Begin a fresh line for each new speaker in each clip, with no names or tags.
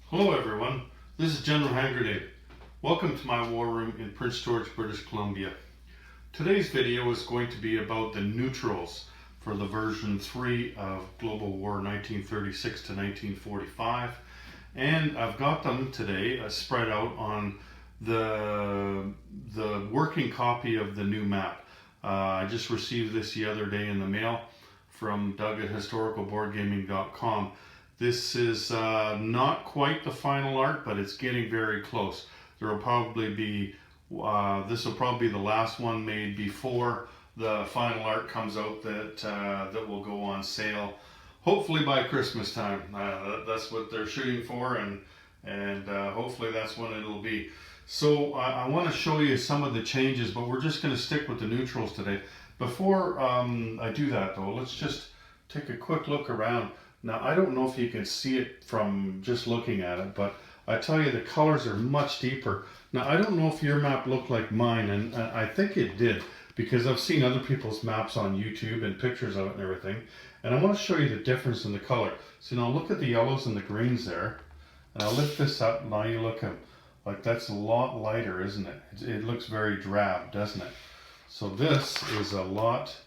Hello everyone, this is General Hand Grenade. Welcome to my war room in Prince George, British Columbia. Today's video is going to be about the neutrals for the version 3 of Global War 1936 to 1945, and I've got them today spread out on the working copy of the new map. I just received this the other day in the mail from Doug at historicalboardgaming.com. This is not quite the final art, but it's getting very close. There will probably be, this will probably be the last one made before the final art comes out that will go on sale, hopefully by Christmas time. That's what they're shooting for, and hopefully that's when it'll be. So I want to show you some of the changes, but we're just going to stick with the neutrals today. Before I do that though, let's just take a quick look around. Now, I don't know if you can see it from just looking at it, but I tell you the colors are much deeper. Now, I don't know if your map looked like mine, and I think it did, because I've seen other people's maps on YouTube and pictures of it and everything, and I want to show you the difference in the color. So now look at the yellows and the greens there, and I'll lift this up. Now you look at, like, that's a lot lighter, isn't it? It looks very drab, doesn't it? So this is a lot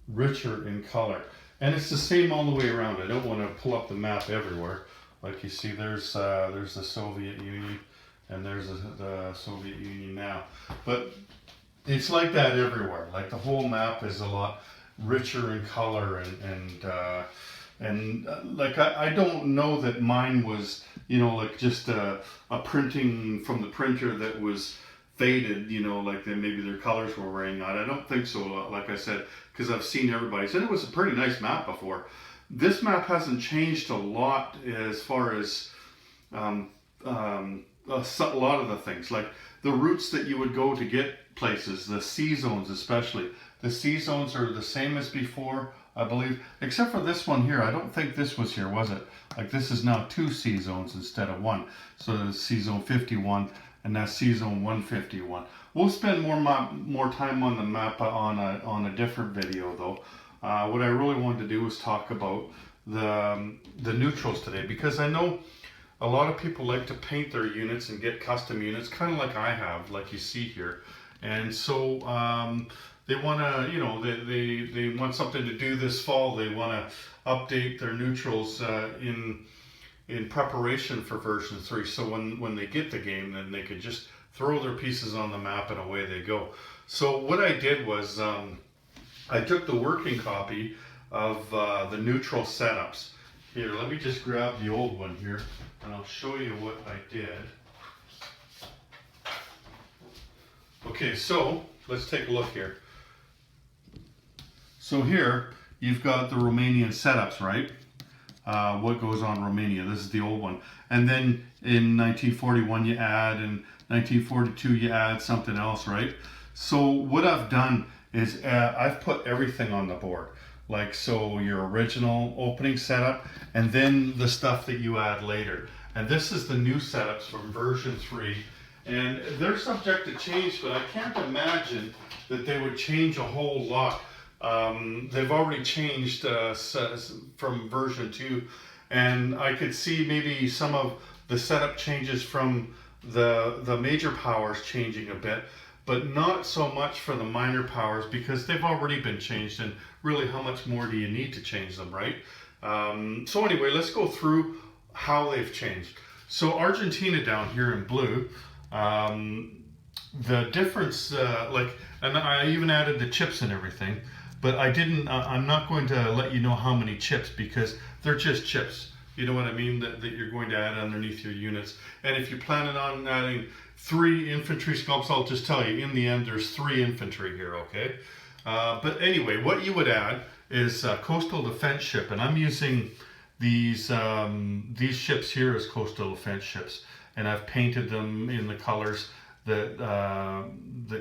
richer in color. And it's the same all the way around. I don't want to pull up the map everywhere. Like you see, there's the Soviet Union, and there's the Soviet Union now. But it's like that everywhere. Like the whole map is a lot richer in color, and like I don't know that mine was, you know, like just a printing from the printer that was faded, you know, like maybe their colors were wearing out. I don't think so, like I said, because I've seen everybody's, and it was a pretty nice map before. This map hasn't changed a lot as far as a lot of the things, like the routes that you would go to get places, the C zones especially. The C zones are the same as before, I believe, except for this one here. I don't think this was here, was it? Like this is now 2 C zones instead of 1. So there's C zone 51. And that's C zone 151. We'll spend more time on the map on a different video though. What I really wanted to do was talk about the neutrals today, because I know a lot of people like to paint their units and get custom units, kind of like I have, like you see here. And so they want to, you know, they want something to do this fall. They want to update their neutrals in preparation for version 3, so when they get the game, then they could just throw their pieces on the map and away they go. So what I did was I took the working copy of the neutral setups. Here, let me just grab the old one here and I'll show you what I did. Okay, so let's take a look here. So here you've got the Romanian setups, right? What goes on Romania. This is the old one. And then in 1941 you add, in 1942 you add something else, right? So what I've done is I've put everything on the board. Like, so your original opening setup, and then the stuff that you add later. And this is the new setups from version 3. And they're subject to change, but I can't imagine that they would change a whole lot. They've already changed from version 2, and I could see maybe some of the setup changes from the major powers changing a bit, but not so much for the minor powers, because they've already been changed, and really how much more do you need to change them, right? So anyway, let's go through how they've changed. So Argentina down here in blue, the difference, and I even added the chips and everything. But I didn't, I'm not going to let you know how many chips, because they're just chips. You know what I mean? That you're going to add underneath your units. And if you're planning on adding 3 infantry sculpts, I'll just tell you, in the end, there's 3 infantry here, okay? But anyway, what you would add is a coastal defense ship. And I'm using these ships here as coastal defense ships. And I've painted them in the colors that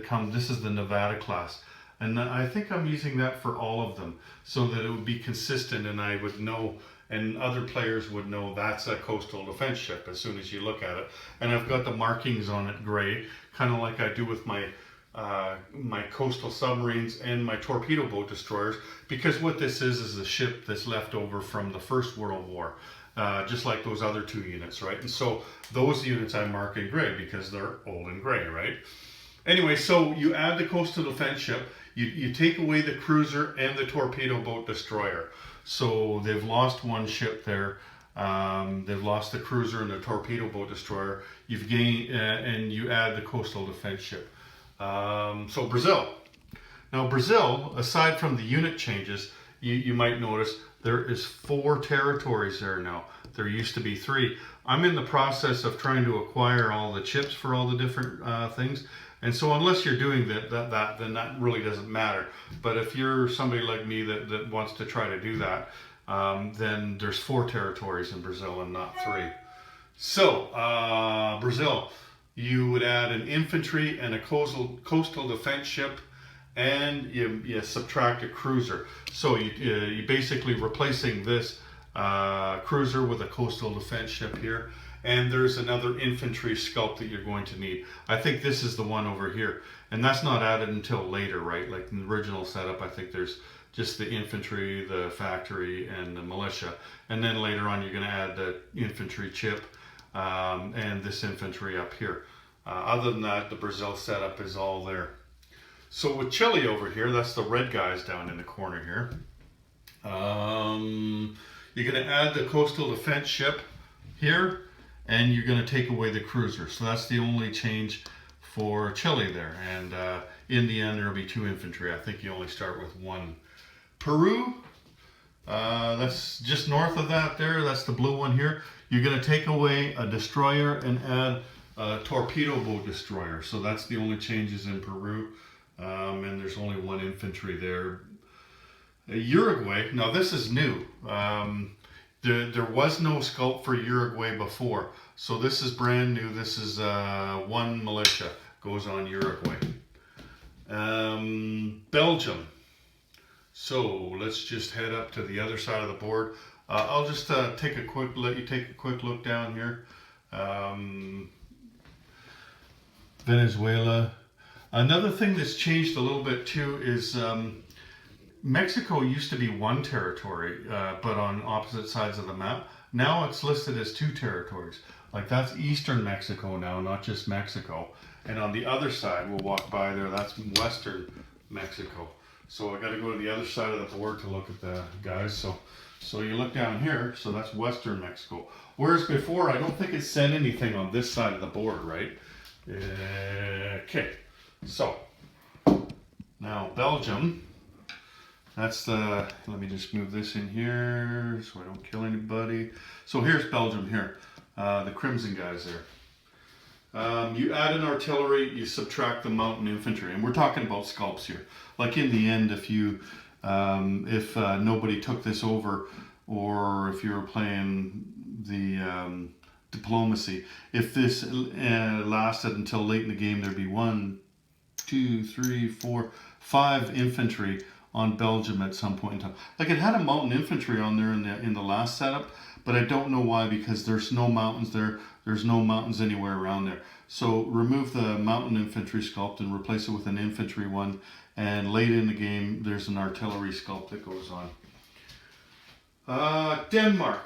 come, this is the Nevada class. And I think I'm using that for all of them, so that it would be consistent, and I would know, and other players would know that's a coastal defense ship as soon as you look at it. And I've got the markings on it gray, kind of like I do with my my coastal submarines and my torpedo boat destroyers, because what this is a ship that's left over from the First World War. just like those other two units, right? And so those units I mark in gray because they're old and gray, right? Anyway, so you add the coastal defense ship, you take away the cruiser and the torpedo boat destroyer. So they've lost one ship there. They've lost the cruiser and the torpedo boat destroyer. You've gained, and you add the coastal defense ship. So Brazil. Now Brazil, aside from the unit changes, you might notice there is 4 territories there now. There used to be 3. I'm in the process of trying to acquire all the chips for all the different things. And so unless you're doing that, then that really doesn't matter. But if you're somebody like me that wants to try to do that, then there's 4 territories in Brazil and not 3. So Brazil, you would add an infantry and a coastal defense ship, and you subtract a cruiser. So you basically replacing this cruiser with a coastal defense ship here. And there's another infantry sculpt that you're going to need. I think this is the one over here. And that's not added until later, right? Like in the original setup, I think there's just the infantry, the factory, and the militia. And then later on, you're going to add the infantry chip and this infantry up here. Other than that, the Brazil setup is all there. So with Chile over here, that's the red guys down in the corner here. You're going to add the coastal defense ship here, and you're going to take away the cruiser. So that's the only change for Chile there. And in the end, there'll be 2 infantry. I think you only start with 1. Peru, that's just north of that there. That's the blue one here. You're going to take away a destroyer and add a torpedo boat destroyer. So that's the only changes in Peru. And there's only 1 infantry there. Uruguay, now this is new. There was no sculpt for Uruguay before. So this is brand new. This is 1 militia goes on Uruguay. Belgium. So let's just head up to the other side of the board. I'll just let you take a quick look down here. Venezuela. Another thing that's changed a little bit too is Mexico used to be 1 territory, but on opposite sides of the map. Now it's listed as 2 territories. Like that's Eastern Mexico now, not just Mexico. And on the other side, we'll walk by there, that's Western Mexico. So I got to go to the other side of the board to look at the guys. So you look down here, so that's Western Mexico. Whereas before, I don't think it said anything on this side of the board, right? Okay, so now Belgium. That's the, let me just move this in here so I don't kill anybody. So here's Belgium here, the Crimson guys there. You add an artillery, you subtract the mountain infantry, and we're talking about sculpts here. Like in the end, if you, if nobody took this over, or if you were playing the diplomacy, if this lasted until late in the game, there'd be 1, 2, 3, 4, 5 infantry on Belgium at some point in time. Like it had a mountain infantry on there in the last setup, but I don't know why, because there's no mountains there. There's no mountains anywhere around there. So remove the mountain infantry sculpt and replace it with an infantry one. And late in the game, there's an artillery sculpt that goes on. Denmark,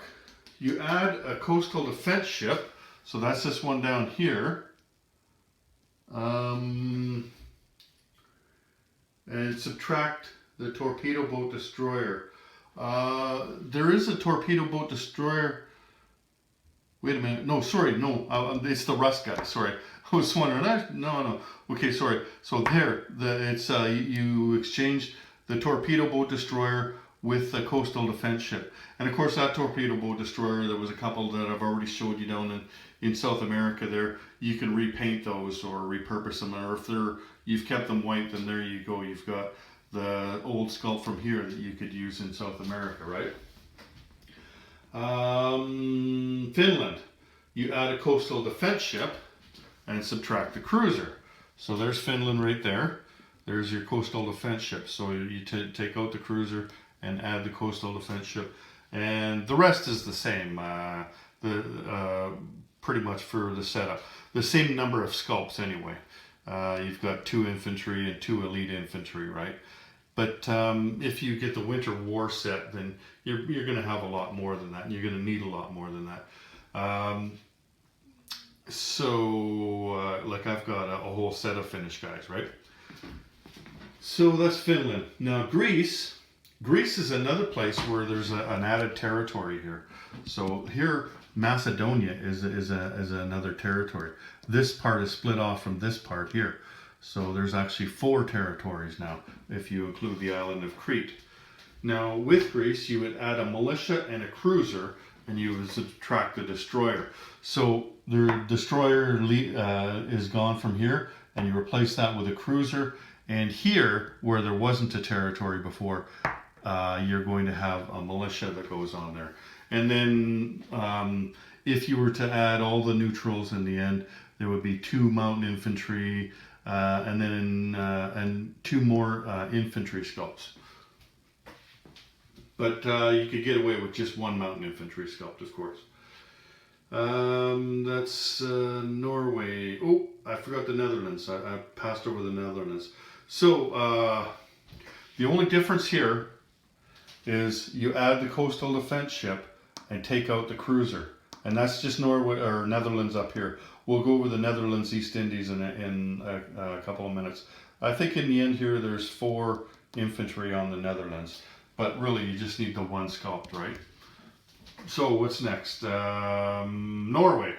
you add a coastal defense ship. So that's this one down here. And subtract the torpedo boat destroyer. There is a torpedo boat destroyer. Wait a minute. No, sorry. No, it's the Rust guy. Sorry. I was wondering. No. Okay, sorry. So there, it's you exchange the torpedo boat destroyer with the coastal defense ship. And of course, that torpedo boat destroyer, there was a couple that I've already showed you down in South America there. You can repaint those or repurpose them. Or if you've kept them white, then there you go. You've got the old sculpt from here that you could use in South America, right? Finland, you add a coastal defense ship and subtract the cruiser. So there's Finland right there. There's your coastal defense ship. So you take out the cruiser and add the coastal defense ship. And the rest is the same, pretty much for the setup. The same number of sculpts anyway. You've got 2 infantry and 2 elite infantry, right? But if you get the winter war set, then you're going to have a lot more than that, and you're going to need a lot more than that. Like I've got a whole set of Finnish guys, right? So that's Finland. Now Greece is another place where there's an added territory here. So here Macedonia is another territory. This part is split off from this part here. So there's actually 4 territories now, if you include the island of Crete. Now with Greece, you would add a militia and a cruiser, and you would subtract the destroyer. So the destroyer is gone from here, and you replace that with a cruiser. And here, where there wasn't a territory before, you're going to have a militia that goes on there. And then if you were to add all the neutrals in the end, there would be 2 mountain infantry, and then 2 more infantry sculpts. But you could get away with just 1 mountain infantry sculpt, of course. That's Norway. Oh, I forgot the Netherlands. I passed over the Netherlands. So the only difference here is you add the coastal defense ship and take out the cruiser. And that's just Norway or Netherlands up here. We'll go over the Netherlands, East Indies in a couple of minutes. I think in the end here there's 4 infantry on the Netherlands. But really you just need the 1 sculpt, right? So what's next? Norway.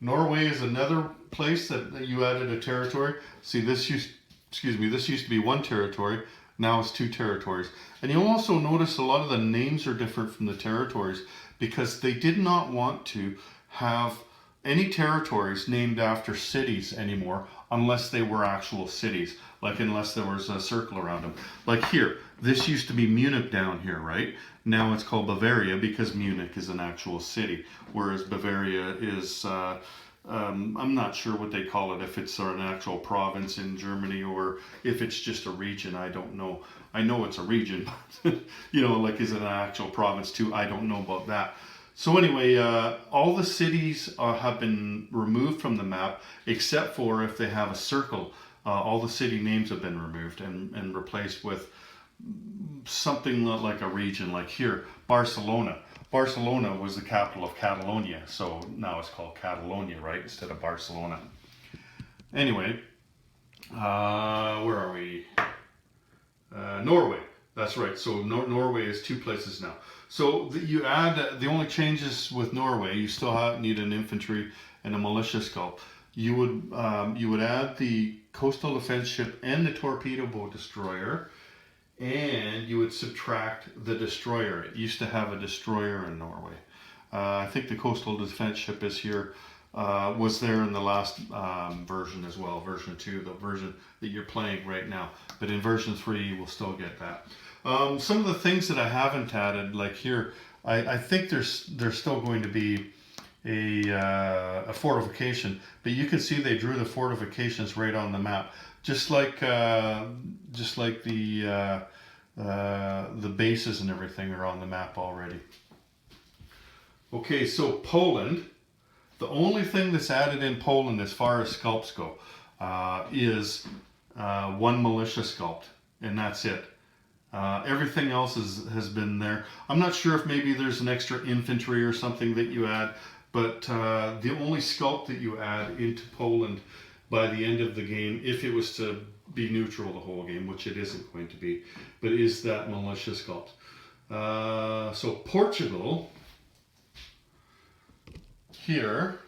Norway is another place that you added a territory. See, this used to be 1 territory. Now it's 2 territories. And you'll also notice a lot of the names are different from the territories because they did not want to have any territories named after cities anymore unless they were actual cities, like unless there was a circle around them. Like here, this used to be Munich down here, right? Now it's called Bavaria because Munich is an actual city, whereas Bavaria is, I'm not sure what they call it, if it's an actual province in Germany or if it's just a region, I don't know. I know it's a region, but, you know, like is it an actual province too? I don't know about that. So anyway, all the cities have been removed from the map, except for if they have a circle. All the city names have been removed and replaced with something like a region, like here, Barcelona. Barcelona was the capital of Catalonia, so now it's called Catalonia, right, instead of Barcelona. Anyway, where are we? Norway. That's right. So Norway is 2 places now. So you add the only changes with Norway. You still need an infantry and a militia sculpt. You would add the coastal defense ship and the torpedo boat destroyer, and you would subtract the destroyer. It used to have a destroyer in Norway. I think the coastal defense ship is here. Was there in the last version as well, version 2, the version that you're playing right now. But in version 3, you will still get that. Some of the things that I haven't added, like here, I think there's still going to be a fortification, but you can see they drew the fortifications right on the map, just like the bases and everything are on the map already. Okay, so Poland. The only thing that's added in Poland as far as sculpts go is 1 militia sculpt, and that's it. Everything else has been there. I'm not sure if maybe there's an extra infantry or something that you add, but the only sculpt that you add into Poland by the end of the game, if it was to be neutral the whole game, which it isn't going to be, but is that militia sculpt. So Portugal here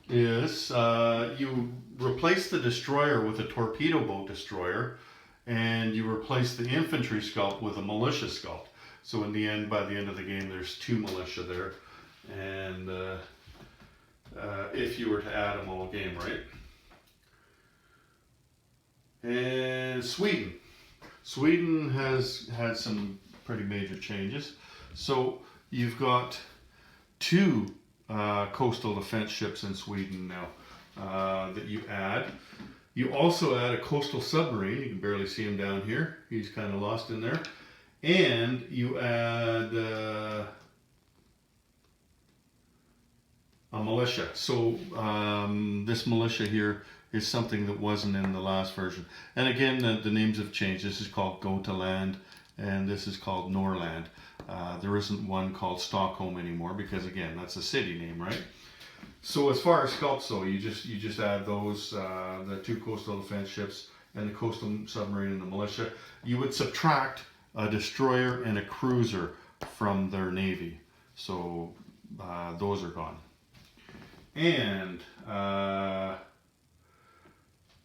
is you replace the destroyer with a torpedo boat destroyer, and you replace the infantry sculpt with a militia sculpt. So in the end, by the end of the game, there's 2 militia there, and if you were to add them all game, right? And Sweden. Sweden has had some pretty major changes. So you've got 2 coastal defense ships in Sweden now that you add. You also add a coastal submarine. You can barely see him down here. He's kind of lost in there. And you add a militia. So this militia here is something that wasn't in the last version. And again, the names have changed. This is called Gotaland, and this is called Norrland. There isn't one called Stockholm anymore because, again, that's a city name, right? So as far as sculpts, though, you just add those, the 2 coastal defense ships and the coastal submarine and the militia. You would subtract a destroyer and a cruiser from their navy. So those are gone. And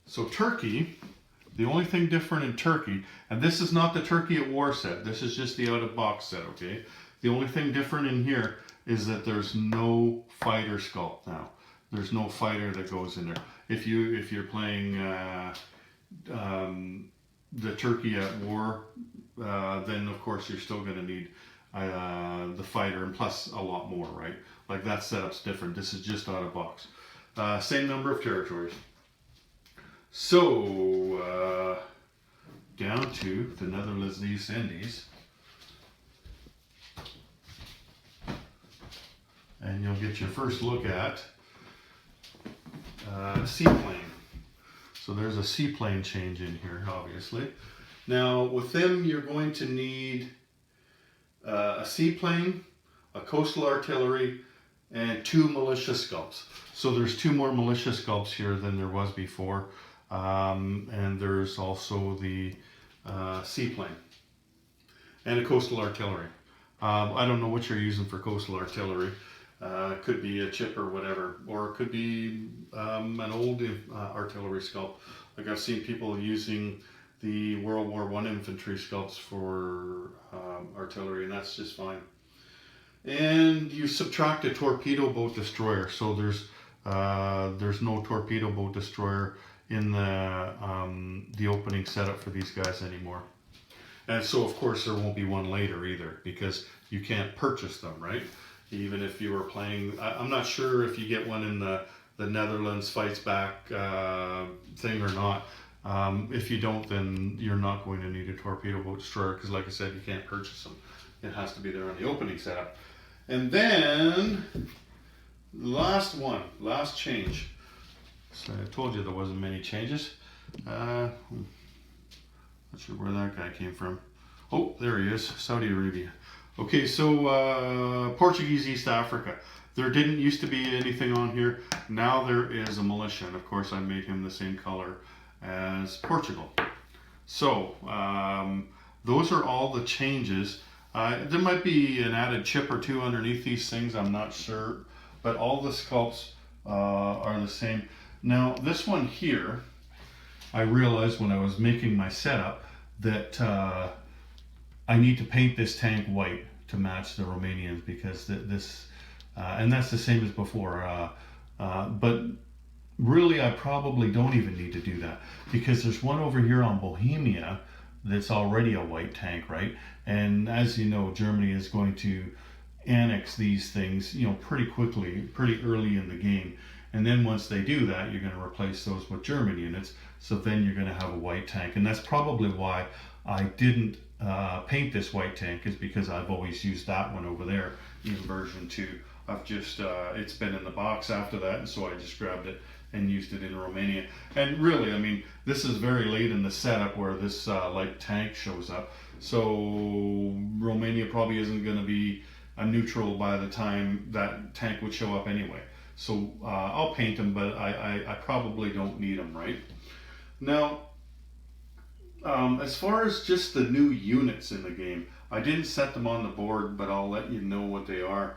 so Turkey, the only thing different in Turkey, and this is not the Turkey at War set, this is just the out-of-box set, okay? The only thing different in here is that there's no fighter sculpt now. There's no fighter that goes in there. If you're playing the Turkey at War, then of course you're still going to need the fighter and plus a lot more, right? Like that setup's different. This is just out of box. Same number of territories. So down to the Netherlands East Indies, and you'll get your first look at Seaplane. So there's a Seaplane change in here, obviously. Now with them, you're going to need a seaplane, a coastal artillery, and 2 militia sculpts. So there's 2 more militia sculpts here than there was before. And there's also the seaplane and a coastal artillery. I don't know what you're using for coastal artillery. It could be a chip or whatever, or it could be an old artillery sculpt. Like I've seen people using the World War I infantry sculpts for artillery, and that's just fine. And you subtract a torpedo boat destroyer, so there's no torpedo boat destroyer in the opening setup for these guys anymore. And so of course there won't be one later either, because you can't purchase them, right? Even if you were playing, I'm not sure if you get one in the Netherlands Fights Back thing or not. If you don't, then you're not going to need a torpedo boat destroyer, because like I said, you can't purchase them. It has to be there on the opening setup. And then last change. So I told you there wasn't many changes. Not sure where that guy came from. Oh, there he is, Saudi Arabia. Okay, so Portuguese East Africa. There didn't used to be anything on here. Now there is a militia, and of course I made him the same color as Portugal. So those are all the changes. There might be an added chip or 2 underneath these things, I'm not sure, but all the sculpts are the same. Now this one here, I realized when I was making my setup that I need to paint this tank white to match the Romanians, because this, and that's the same as before, but really I probably don't even need to do that, because there's one over here on Bohemia that's already a white tank, right? And as you know, Germany is going to annex these things, you know, pretty quickly, pretty early in the game. And then once they do that, you're going to replace those with German units. So then you're going to have a white tank. And that's probably why I didn't paint this white tank, is because I've always used that one over there in version 2. I've just, it's been in the box after that, and so I just grabbed it and used it in Romania. And really, I mean, this is very late in the setup where this light tank shows up. So Romania probably isn't going to be a neutral by the time that tank would show up anyway. So I'll paint them, but I probably don't need them, right? Now, as far as just the new units in the game, I didn't set them on the board, but I'll let you know what they are.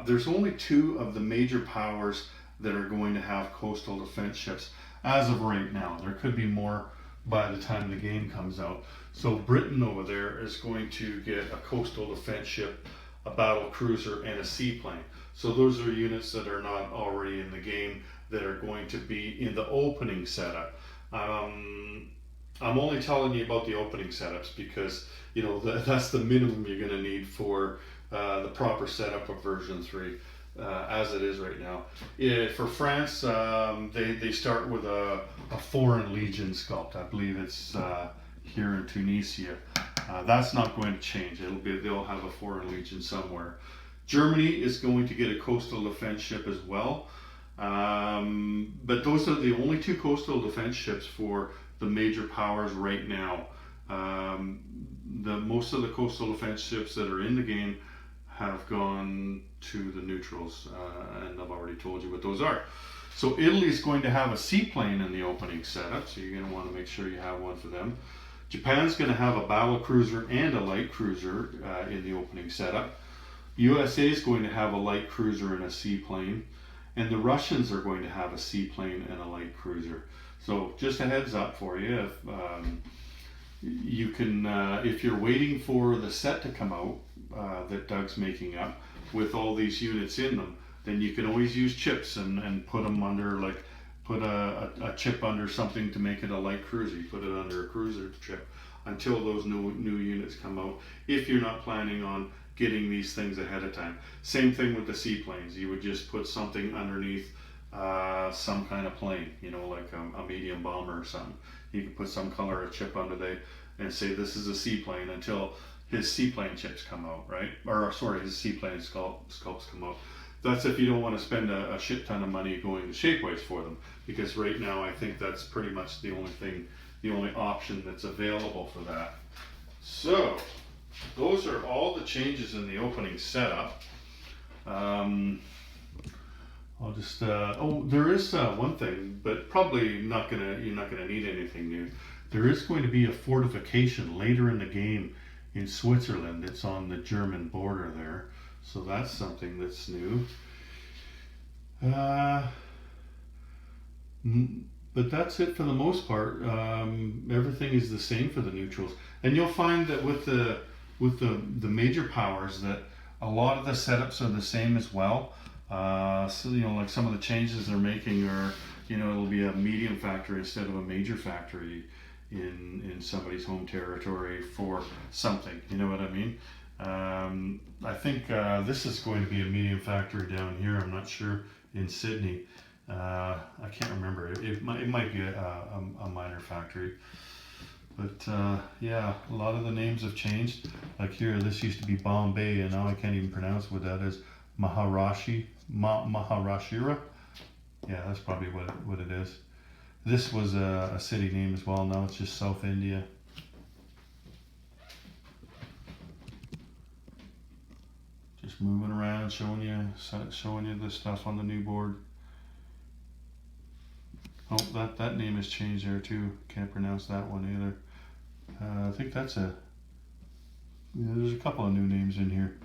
There's only 2 of the major powers that are going to have coastal defense ships as of right now. There could be more by the time the game comes out. So Britain over there is going to get a coastal defense ship, a battle cruiser, and a seaplane. So those are units that are not already in the game that are going to be in the opening setup. I'm only telling you about the opening setups because, you know, that's the minimum you're going to need for the proper setup of version 3 as it is right now. For France, they start with a Foreign Legion sculpt. I believe it's here in Tunisia. That's not going to change. They'll have a Foreign Legion somewhere. Germany is going to get a coastal defense ship as well. But those are the only two coastal defense ships for the major powers right now. Most of the coastal defense ships that are in the game have gone to the neutrals, and I've already told you what those are. So Italy's going to have a seaplane in the opening setup, so you're going to want to make sure you have one for them. Japan's going to have a battle cruiser and a light cruiser in the opening setup. USA is going to have a light cruiser and a seaplane, and the Russians are going to have a seaplane and a light cruiser. So just a heads up for you. You can, if you're waiting for the set to come out that Doug's making up with all these units in them, then you can always use chips and put them under, like put a chip under something to make it a light cruiser. You put it under a cruiser chip until those new units come out, if you're not planning on getting these things ahead of time. Same thing with the seaplanes. You would just put something underneath some kind of plane, you know, like a medium bomber or something. You can put some color of chip under there and say this is a seaplane until his seaplane chips come out, right? Or sorry, his seaplane sculpts come out. That's if you don't want to spend a shit ton of money going to Shapeways for them, because right now I think that's pretty much the only option that's available for that. So those are all the changes in the opening setup. I'll just there is one thing, but probably you're not gonna need anything new. There is going to be a fortification later in the game in Switzerland. It's on the German border there, so that's something that's new. But that's it for the most part. Everything is the same for the neutrals, and you'll find that with the major powers that a lot of the setups are the same as well. So you know, like some of the changes they're making are, you know, it'll be a medium factory instead of a major factory in somebody's home territory for something. You know what I mean? I think this is going to be a medium factory down here. I'm not sure in Sydney. I can't remember. It might be a minor factory. But yeah, a lot of the names have changed. Like here, this used to be Bombay, and now I can't even pronounce what that is. Maharashtra. Yeah, that's probably what it is. This was a city name as well. Now it's just South India. Just moving around, showing you the stuff on the new board. Oh, that name has changed there too. Can't pronounce that one either. I think that's there's a couple of new names in here.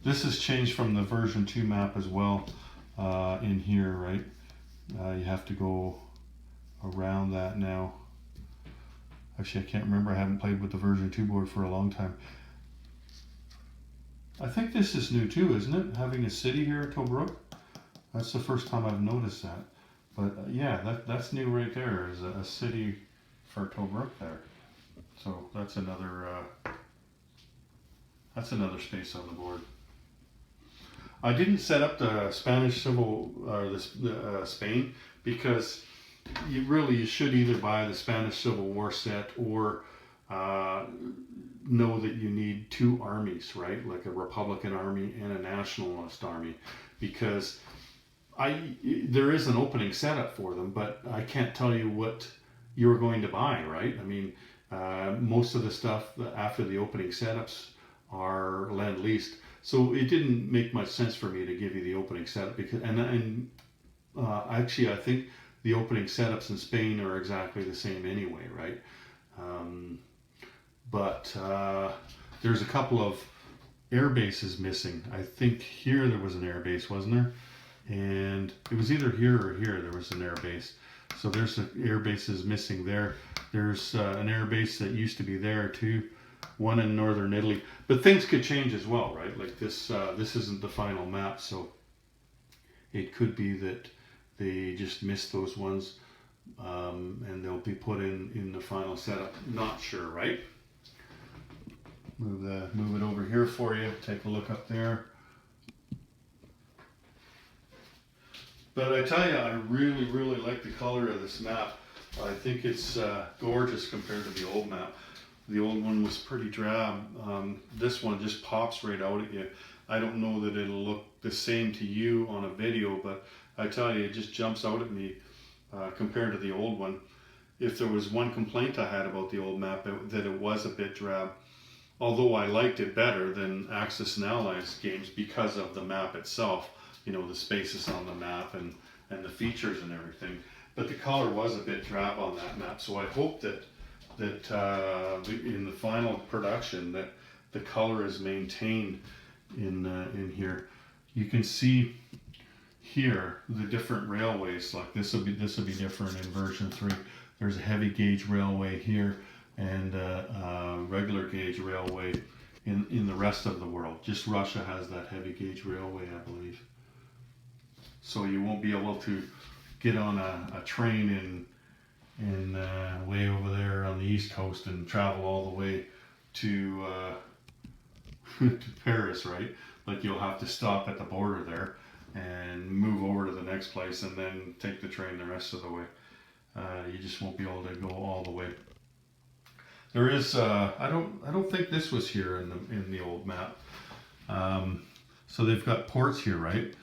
This has changed from the version 2 map as well in here, right? You have to go around that now. Actually, I can't remember. I haven't played with the version 2 board for a long time. I think this is new too, isn't it? Having a city here at Tobruk. That's the first time I've noticed that. But yeah, that's new right there, is a city for Tobruk there. So that's another space on the board. I didn't set up the Spanish Civil or the Spain, because you should either buy the Spanish Civil War set or know that you need two armies, right? Like a Republican army and a nationalist army, because there is an opening setup for them, but I can't tell you what you're going to buy, right? I mean, most of the stuff after the opening setups are Lend-Leased, so it didn't make much sense for me to give you the opening setup, because actually I think the opening setups in Spain are exactly the same anyway, right? But there's a couple of air bases missing. I think here there was an air base, wasn't there? And it was either here or here there was an air base. So there's an air bases missing there. There's an air base that used to be there too, one in northern Italy. But things could change as well, right? Like this isn't the final map, so it could be that they just missed those ones, and they'll be put in the final setup. Not sure, right? Move it over here for you. Take a look up there. But I tell you, I really, really like the color of this map. I think it's gorgeous compared to the old map. The old one was pretty drab. This one just pops right out at you. I don't know that it'll look the same to you on a video, but I tell you, it just jumps out at me compared to the old one. If there was one complaint I had about the old map, that it was a bit drab. Although I liked it better than Axis and Allies games because of the map itself, you know, the spaces on the map and the features and everything. But the color was a bit drab on that map, so I hope that in the final production that the color is maintained in here. You can see here the different railways. Like this will be different in version 3. There's a heavy gauge railway here and a regular gauge railway in the rest of the world. Just Russia has that heavy gauge railway, I believe. So you won't be able to get on a train in way over there on the East Coast and travel all the way to to Paris, right? Like you'll have to stop at the border there and move over to the next place and then take the train the rest of the way. You just won't be able to go all the way. There is I don't think this was here in the old map. So they've got ports here, right?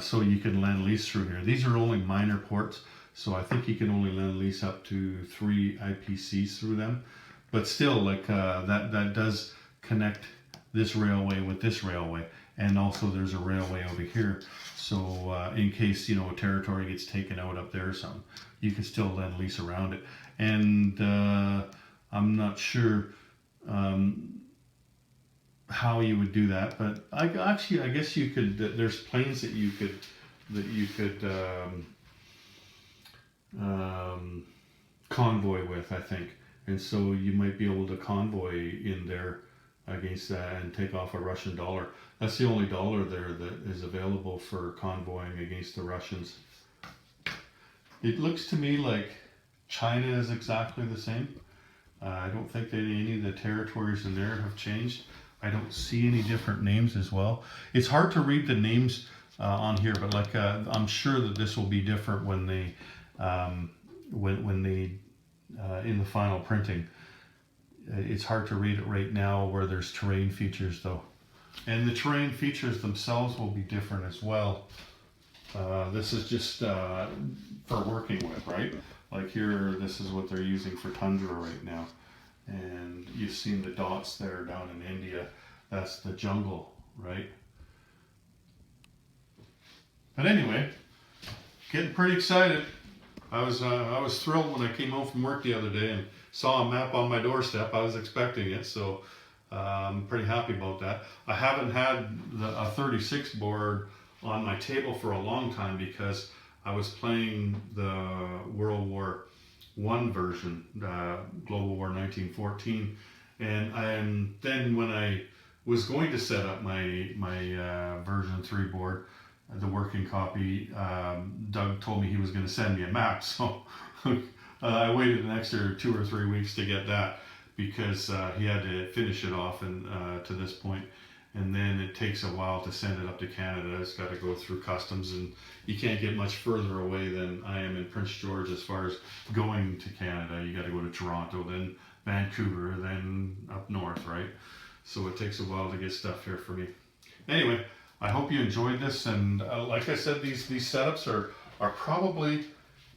So you can lend lease through here. These are only minor ports, so I think you can only lend lease up to 3 IPCs through them. But still, like that does connect this railway with this railway, and also there's a railway over here. So in case, you know, a territory gets taken out up there or something, you can still lend lease around it. And I'm not sure how you would do that, but I guess you could. There's planes that you could convoy with, I think, and so you might be able to convoy in there against that and take off a Russian dollar. That's the only dollar there that is available for convoying against the Russians. It looks to me like China is exactly the same. I don't think that any of the territories in there have changed. I don't see any different names as well. It's hard to read the names on here, but like I'm sure that this will be different when they when they in the final printing. It's hard to read it right now where there's terrain features though, and the terrain features themselves will be different as well. This is just for working with, right? Like here, this is what they're using for tundra right now. And you've seen the dots there down in India. That's the jungle, right? But anyway, getting pretty excited. I was thrilled when I came home from work the other day and saw a map on my doorstep. I was expecting it, so I'm pretty happy about that. I haven't had a 36 board on my table for a long time because I was playing the World War I version, Global War 1914, and then when I was going to set up my version 3 board, the working copy, Doug told me he was going to send me a map, so I waited an extra 2 or 3 weeks to get that because he had to finish it off and to this point. And then it takes a while to send it up to Canada. It's got to go through customs, and you can't get much further away than I am in Prince George as far as going to Canada. You got to go to Toronto, then Vancouver, then up north, right? So it takes a while to get stuff here for me. Anyway, I hope you enjoyed this, and like I said, these setups are probably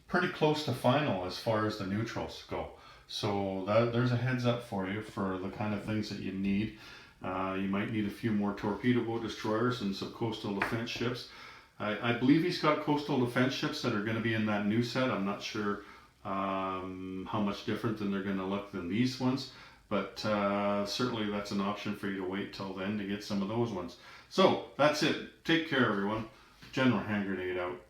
pretty close to final as far as the neutrals go. So there's a heads up for you for the kind of things that you need. You might need a few more torpedo boat destroyers and some coastal defense ships. I believe he's got coastal defense ships that are going to be in that new set. I'm not sure how much different than they're going to look than these ones, but certainly that's an option for you to wait till then to get some of those ones. So that's it. Take care, everyone. General Hand Grenade out.